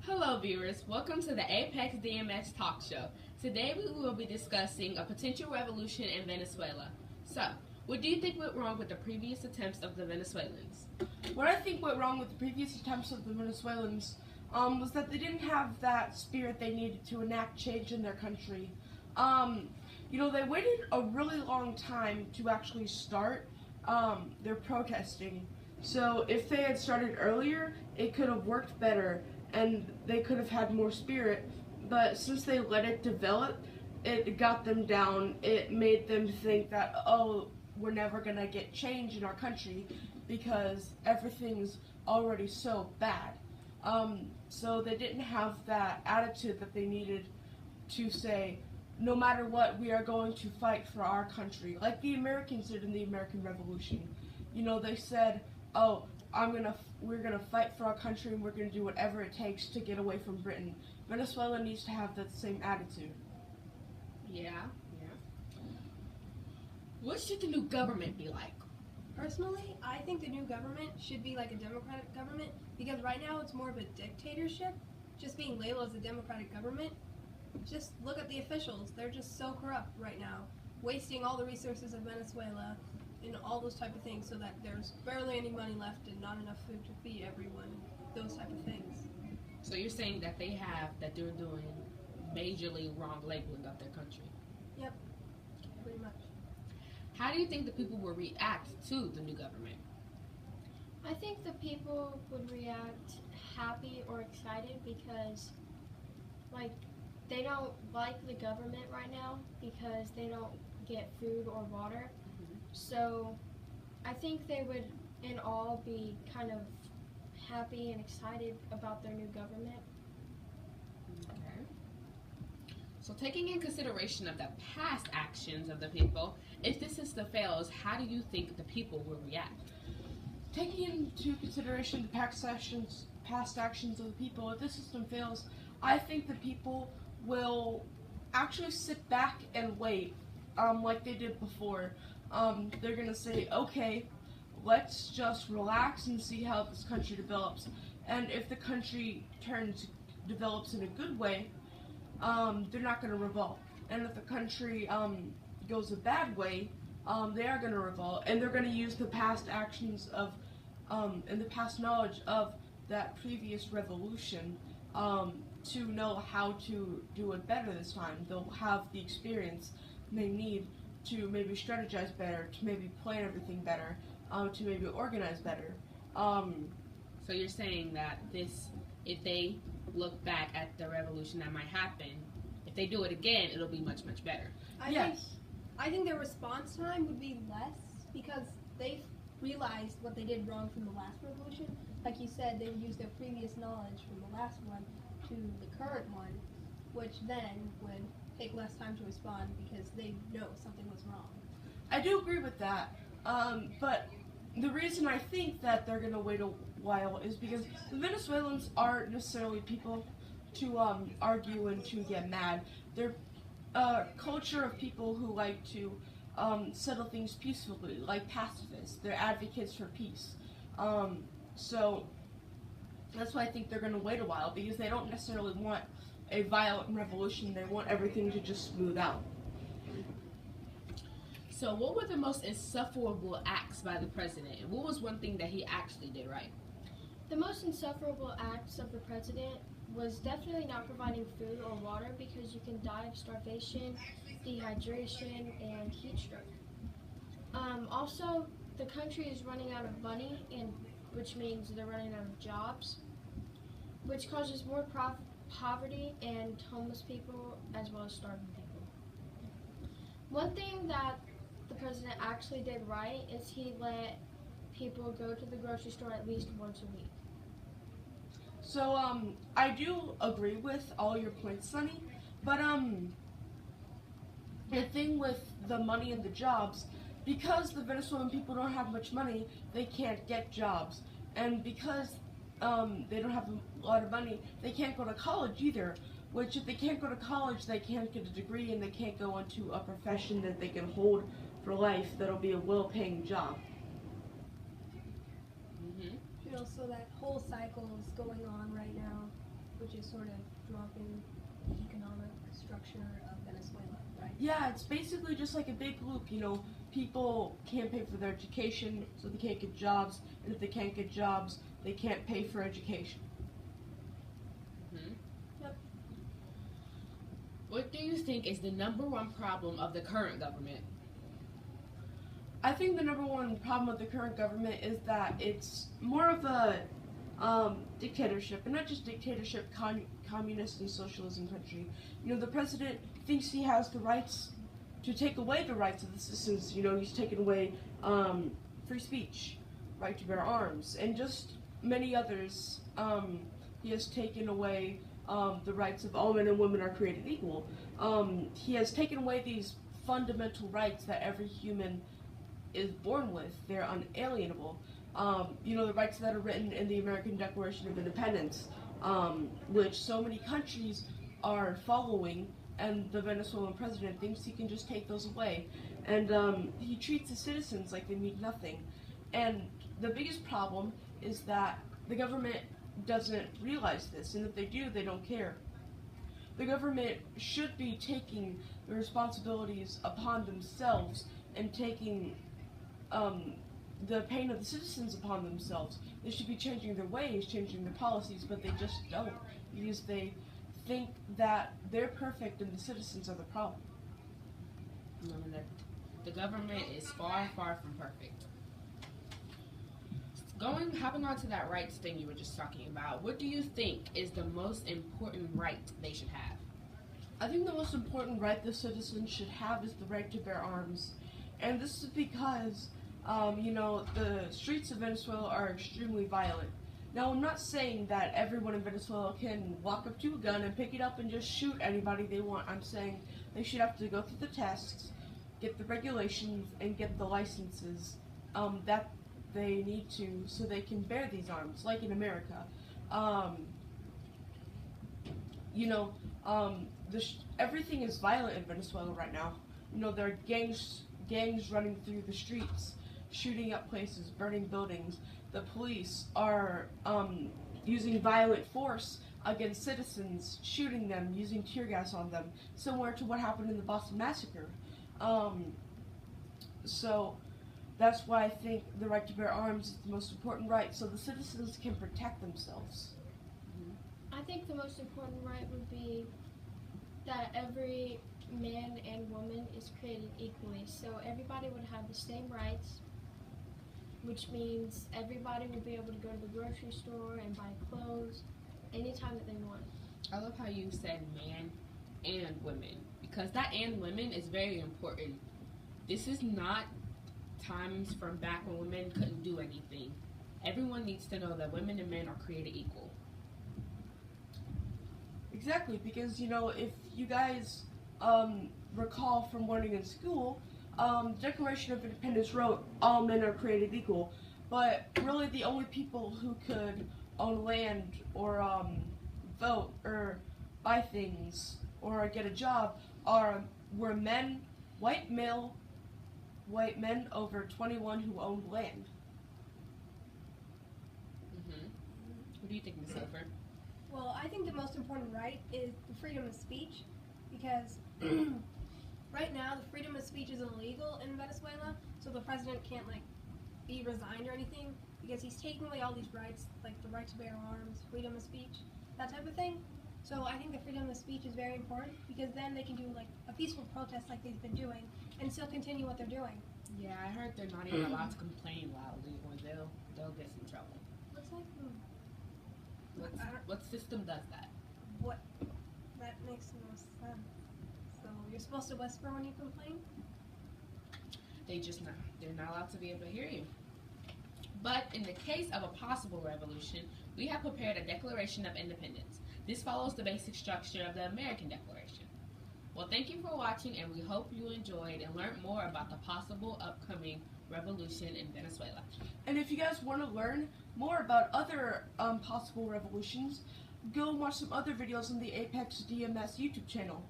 Hello viewers, welcome to the Apex DMX talk show. Today we will be discussing a potential revolution in Venezuela. So, what do you think went wrong with the previous attempts of the Venezuelans? What I think went wrong with the previous attempts of the Venezuelans was that they didn't have that spirit they needed to enact change in their country. They waited a really long time to actually start their protesting. So if they had started earlier, it could have worked better and they could have had more spirit. But since they let it develop, it got them down. It made them think that, oh, we're never going to get change in our country because everything's already so bad. So they didn't have that attitude that they needed to say, no matter what, we are going to fight for our country, like the Americans did in the American Revolution. They said, oh, we're gonna fight for our country and we're gonna do whatever it takes to get away from Britain. Venezuela needs to have that same attitude. Yeah. What should the new government be like? Personally, I think the new government should be like a democratic government because right now it's more of a dictatorship. Just being labeled as a democratic government, just look at the officials. They're just so corrupt right now, wasting all the resources of Venezuela and all those type of things so that there's barely any money left and not enough food to feed everyone, those type of things. So you're saying that they're doing majorly wrong labeling of their country? Yep, pretty much. How do you think the people will react to the new government? I think the people would react happy or excited because, they don't like the government right now because they don't get food or water. So I think they would in all be kind of happy and excited about their new government. Okay. So taking in consideration of the past actions of the people, if this system fails, how do you think the people will react? Taking into consideration the past actions of the people, if this system fails, I think the people will actually sit back and wait, like they did before. They're going to say, okay, let's just relax and see how this country develops. And if the country develops in a good way, they're not going to revolt. And if the country goes a bad way, they are going to revolt. And they're going to use the past actions of, and the past knowledge of that previous revolution to know how to do it better this time. They'll have the experience they need to maybe strategize better, to maybe plan everything better, to maybe organize better. So you're saying that if they look back at the revolution that might happen, if they do it again, it'll be much, much better. I think their response time would be less because they've realized what they did wrong from the last revolution. Like you said, they would use their previous knowledge from the last one to the current one, which then would take less time to respond because they know something was wrong. I do agree with that, but the reason I think that they're going to wait a while is because the Venezuelans aren't necessarily people to argue and to get mad. They're a culture of people who like to settle things peacefully, like pacifists. They're advocates for peace. So that's why I think they're going to wait a while, because they don't necessarily want a violent revolution. They want everything to just smooth out. So what were the most insufferable acts by the president? And what was one thing that he actually did right? The most insufferable acts of the president was definitely not providing food or water because you can die of starvation, dehydration, and heat stroke. Also, the country is running out of money, which means they're running out of jobs, which causes more poverty and homeless people as well as starving people. One thing that the president actually did right is he let people go to the grocery store at least once a week. So I do agree with all your points, Sunny, but the thing with the money and the jobs, because the Venezuelan people don't have much money, they can't get jobs, and because they don't have a lot of money, they can't go to college either, which if they can't go to college, they can't get a degree and they can't go into a profession that they can hold for life that'll be a well-paying job. So that whole cycle is going on right now which is sort of dropping the economic structure of Venezuela, right? Yeah, it's basically just like a big loop. People can't pay for their education, so they can't get jobs, and if they can't get jobs, they can't pay for education. Hmm? Yep. What do you think is the number one problem of the current government? I think the number one problem with the current government is that it's more of a dictatorship, and not just dictatorship, communist and socialism country. The president thinks he has the rights to take away the rights of the citizens. He's taken away free speech, right to bear arms, and just many others. He has taken away the rights of all men and women are created equal. He has taken away these fundamental rights that every human is born with. They're unalienable. The rights that are written in the American Declaration of Independence, which so many countries are following, and the Venezuelan president thinks he can just take those away. And he treats the citizens like they mean nothing. And the biggest problem is that the government doesn't realize this, and if they do, they don't care. The government should be taking the responsibilities upon themselves and taking the pain of the citizens upon themselves. They should be changing their ways, changing their policies, but they just don't, because they think that they're perfect and the citizens are the problem. The government is far, far from perfect. Hopping on to that rights thing you were just talking about, what do you think is the most important right they should have? I think the most important right the citizens should have is the right to bear arms. And this is because, the streets of Venezuela are extremely violent. Now, I'm not saying that everyone in Venezuela can walk up to a gun and pick it up and just shoot anybody they want. I'm saying they should have to go through the tests, get the regulations, and get the licenses that they need to so they can bear these arms, like in America. Everything is violent in Venezuela right now. There are gangs running through the streets, shooting up places, burning buildings. The police are using violent force against citizens, shooting them, using tear gas on them, similar to what happened in the Boston Massacre. So that's why I think the right to bear arms is the most important right, so the citizens can protect themselves. I think the most important right would be that every man and woman is created equally, so everybody would have the same rights, which means everybody would be able to go to the grocery store and buy clothes anytime that they want. I love how you said man and women, because that and women is very important. This is not times from back when women couldn't do anything. Everyone needs to know that women and men are created equal. Exactly, because if you guys recall from learning in school, the Declaration of Independence wrote all men are created equal, but really the only people who could own land or vote or buy things or get a job were men, white men over 21 who owned land. What do you think, Ms. Silver? Well, I think the most important right is the freedom of speech, because right now the freedom of speech is illegal in Venezuela, so the president can't be resigned or anything, because he's taking away all these rights, like the right to bear arms, freedom of speech, that type of thing. So I think the freedom of speech is very important, because then they can do a peaceful protest like they've been doing and still continue what they're doing. Yeah, I heard they're not even allowed to complain loudly, or they'll get in trouble. Looks like What system does that? that makes no sense. So you're supposed to whisper when you complain? They're not allowed to be able to hear you. But in the case of a possible revolution, we have prepared a Declaration of Independence. This follows the basic structure of the American Declaration. Well, thank you for watching, and we hope you enjoyed and learned more about the possible upcoming revolution in Venezuela. And if you guys want to learn more about other possible revolutions, go watch some other videos on the Apex DMS YouTube channel.